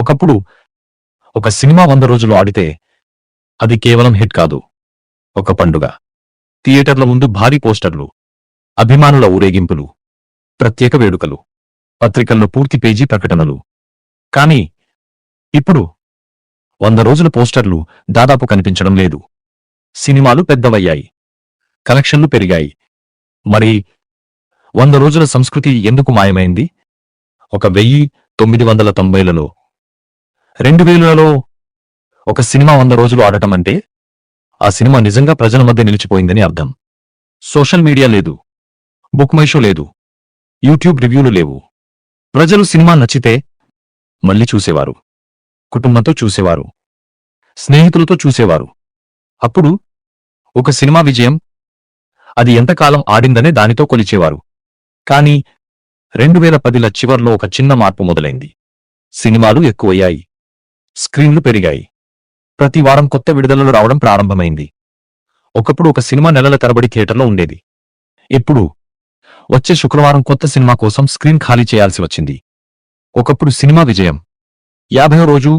ఒకప్పుడు ఒక సినిమా 100 రోజులు ఆడితే అది కేవలం హిట్ కాదు, ఒక పండుగ. థియేటర్ల ముందు భారీ పోస్టర్లు, అభిమానుల ఊరేగింపులు, ప్రత్యేక వేడుకలు, పత్రికల్లో పూర్తి పేజీ ప్రకటనలు. కానీ ఇప్పుడు 100 రోజుల పోస్టర్లు దాదాపు కనిపించడం లేదు. సినిమాలు పెద్దవయ్యాయి, కలెక్షన్లు పెరిగాయి. మరి 100 రోజుల సంస్కృతి ఎందుకు మాయమైంది? 1990లలో 2000లలో ఒక సినిమా 100 రోజులు ఆడటం అంటే ఆ సినిమా నిజంగా ప్రజల మధ్య నిలిచిపోయిందని అర్థం. సోషల్ మీడియా లేదు, బుక్ మై షో లేదు, యూట్యూబ్ రివ్యూలు లేవు. ప్రజలు సినిమా నచ్చితే మళ్ళీ చూసేవారు, కుటుంబంతో చూసేవారు, స్నేహితులతో చూసేవారు. అప్పుడు ఒక సినిమా విజయం అది ఎంతకాలం ఆడిందనే దానితో కొలిచేవారు. కానీ 2010ల చివర్లో ఒక చిన్న మార్పు మొదలైంది. సినిమాలు ఎక్కువయ్యాయి, స్క్రీన్లు పెరిగాయి, ప్రతి వారం కొత్త విడుదలలు రావడం ప్రారంభమైంది. ఒకప్పుడు ఒక సినిమా నెలల తరబడి థియేటర్లో ఉండేది. ఇప్పుడు వచ్చే శుక్రవారం కొత్త సినిమా కోసం స్క్రీన్ ఖాళీ చేయాల్సి వచ్చింది. ఒకప్పుడు సినిమా విజయం 50వ రోజు,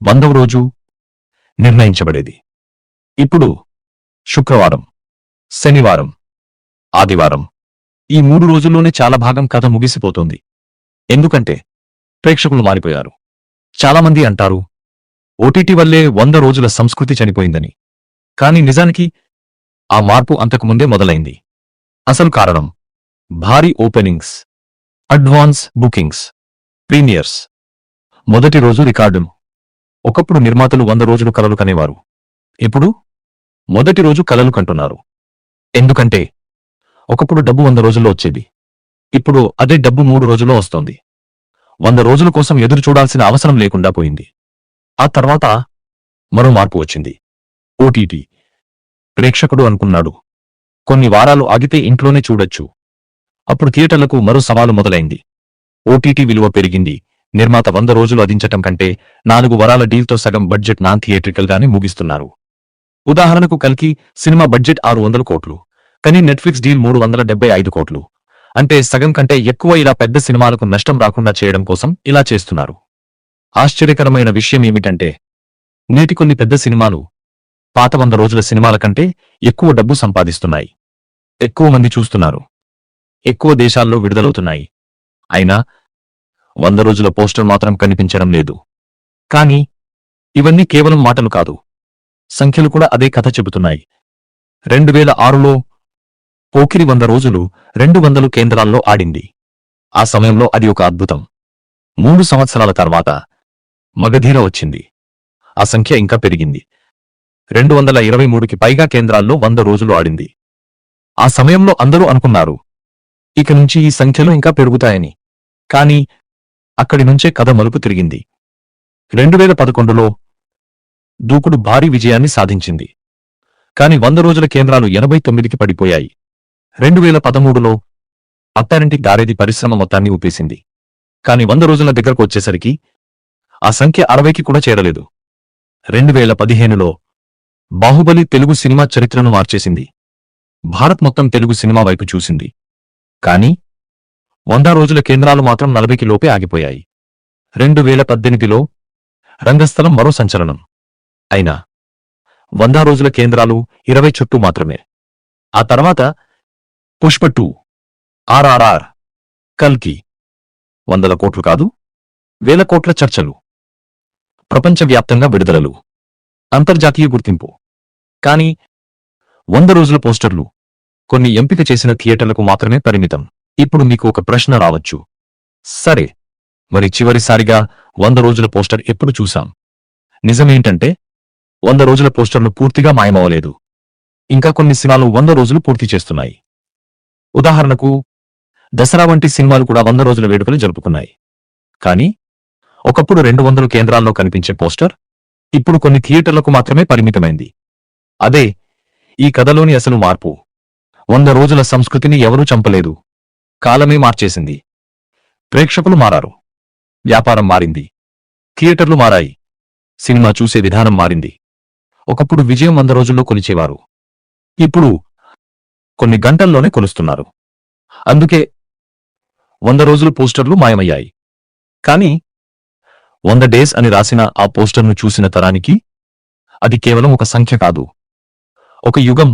100వ రోజు నిర్ణయించబడేది. ఇప్పుడు శుక్రవారం, శనివారం, ఆదివారం ఈ 3 రోజుల్లోనే చాలా భాగం కథ ముగిసిపోతుంది. ఎందుకంటే ప్రేక్షకులు మారిపోయారు. చాలామంది అంటారు ఓటీటీ వల్లే 100 రోజుల సంస్కృతి చనిపోయిందని. కానీ నిజానికి ఆ మార్పు అంతకుముందే మొదలైంది. అసలు కారణం భారీ ఓపెనింగ్స్, అడ్వాన్స్ బుకింగ్స్, ప్రీమియర్స్, మొదటి రోజు రికార్డు. ఒకప్పుడు నిర్మాతలు 100 రోజులు కలలు కనేవారు. ఇప్పుడు మొదటి రోజు కలలు కంటున్నారు. ఎందుకంటే ఒకప్పుడు డబ్బు 100 రోజుల్లో వచ్చేది. ఇప్పుడు అదే డబ్బు 3 రోజుల్లో వస్తోంది. 100 రోజుల కోసం ఎదురు చూడాల్సిన అవసరం లేకుండా పోయింది. ఆ తర్వాత మరో మార్పు వచ్చింది, ఓటీటీ. ప్రేక్షకుడు అనుకున్నాడు కొన్ని వారాలు ఆగితే ఇంట్లోనే చూడొచ్చు. అప్పుడు థియేటర్లకు మరో సవాలు మొదలైంది. ఓటీటీ విలువ పెరిగింది. నిర్మాత 100 రోజులు అదించటం కంటే 4 వారాల డీల్తో సగం బడ్జెట్ నాన్ థియేట్రికల్ గానే ముగిస్తున్నారు. ఉదాహరణకు కల్కి సినిమా బడ్జెట్ 600 కోట్లు, కానీ నెట్ఫ్లిక్స్ డీల్ 375 కోట్లు. అంటే సగం కంటే ఎక్కువ. ఇలా పెద్ద సినిమాలకు నష్టం రాకుండా చేయడం కోసం ఇలా చేస్తున్నారు. ఆశ్చర్యకరమైన విషయం ఏమిటంటే నేటి కొన్ని పెద్ద సినిమాలు పాత 100 రోజుల సినిమాల కంటే ఎక్కువ డబ్బు సంపాదిస్తున్నాయి. ఎక్కువ మంది చూస్తున్నారు, ఎక్కువ దేశాల్లో విడుదలవుతున్నాయి. అయినా 100 రోజుల పోస్టర్ మాత్రం కనిపించడం లేదు. కానీ ఇవన్నీ కేవలం మాటలు కాదు, సంఖ్యలు కూడా అదే కథ చెబుతున్నాయి. 2006లో పోకిరి 100 రోజులు 200 కేంద్రాల్లో ఆడింది. ఆ సమయంలో అది ఒక అద్భుతం. 3 సంవత్సరాల తర్వాత మగధీర వచ్చింది. ఆ సంఖ్య ఇంకా పెరిగింది. 223కి పైగా కేంద్రాల్లో 100 రోజులు ఆడింది. ఆ సమయంలో అందరూ అనుకున్నారు ఇక నుంచి ఈ సంఖ్యలు ఇంకా పెరుగుతాయని. కానీ అక్కడి నుంచే కథ మలుపు తిరిగింది. 2011లో దూకుడు భారీ విజయాన్ని సాధించింది. కాని 100 రోజుల కేంద్రాలు 89కి పడిపోయాయి. 2013లో అత్తారింటికి దారేది పరిశ్రమ మొత్తాన్ని ఊపేసింది. కాని 100 రోజుల దగ్గరకు వచ్చేసరికి ఆ సంఖ్య 60కి కూడా చేరలేదు. 2015లో బాహుబలి తెలుగు సినిమా చరిత్రను మార్చేసింది. భారత్ మొత్తం తెలుగు సినిమా వైపు చూసింది. కానీ 100 రోజుల కేంద్రాలు మాత్రం 40కి లోపే ఆగిపోయాయి. 2018లో రంగస్థలం మరో సంచలనం. అయినా 100 రోజుల కేంద్రాలు 20 చుట్టూ మాత్రమే. ఆ తర్వాత పుష్ప 2, RRR, కల్కి 100 కోట్లు కాదు, 1000 కోట్ల చర్చలు, ప్రపంచవ్యాప్తంగా విడుదలలు, అంతర్జాతీయ గుర్తింపు. కానీ 100 రోజుల పోస్టర్లు కొన్ని ఎంపిక చేసిన థియేటర్లకు మాత్రమే పరిమితం. ఇప్పుడు మీకు ఒక ప్రశ్న రావచ్చు, సరే మరి చివరిసారిగా 100 రోజుల పోస్టర్ ఎప్పుడు చూశాం? నిజమేంటంటే 100 రోజుల పోస్టర్లు పూర్తిగా మాయమవలేదు. ఇంకా కొన్ని సినిమాలు 100 రోజులు పూర్తి చేస్తున్నాయి. ఉదాహరణకు దసరా వంటి సినిమాలు కూడా 100 రోజుల వేడుకలు జరుపుకున్నాయి. కానీ ఒకప్పుడు 200 కేంద్రాల్లో కనిపించే పోస్టర్ ఇప్పుడు కొన్ని థియేటర్లకు మాత్రమే పరిమితమైంది. అదే ఈ కథలోని అసలు మార్పు. 100 రోజుల సంస్కృతిని ఎవరూ చంపలేదు, కాలమే మార్చేసింది. ప్రేక్షకులు మారారు, వ్యాపారం మారింది, థియేటర్లు మారాయి, సినిమా చూసే విధానం మారింది. ఒకప్పుడు విజయం 100 రోజుల్లో కొలిచేవారు. ఇప్పుడు కొన్ని గంటల్లోనే కొలుస్తున్నారు. అందుకే 100 రోజులు పోస్టర్లు మాయమయ్యాయి. కానీ 100 డేస్ అని రాసిన ఆ పోస్టర్ను చూసిన తరానికి అది కేవలం ఒక సంఖ్య కాదు, ఒక యుగం.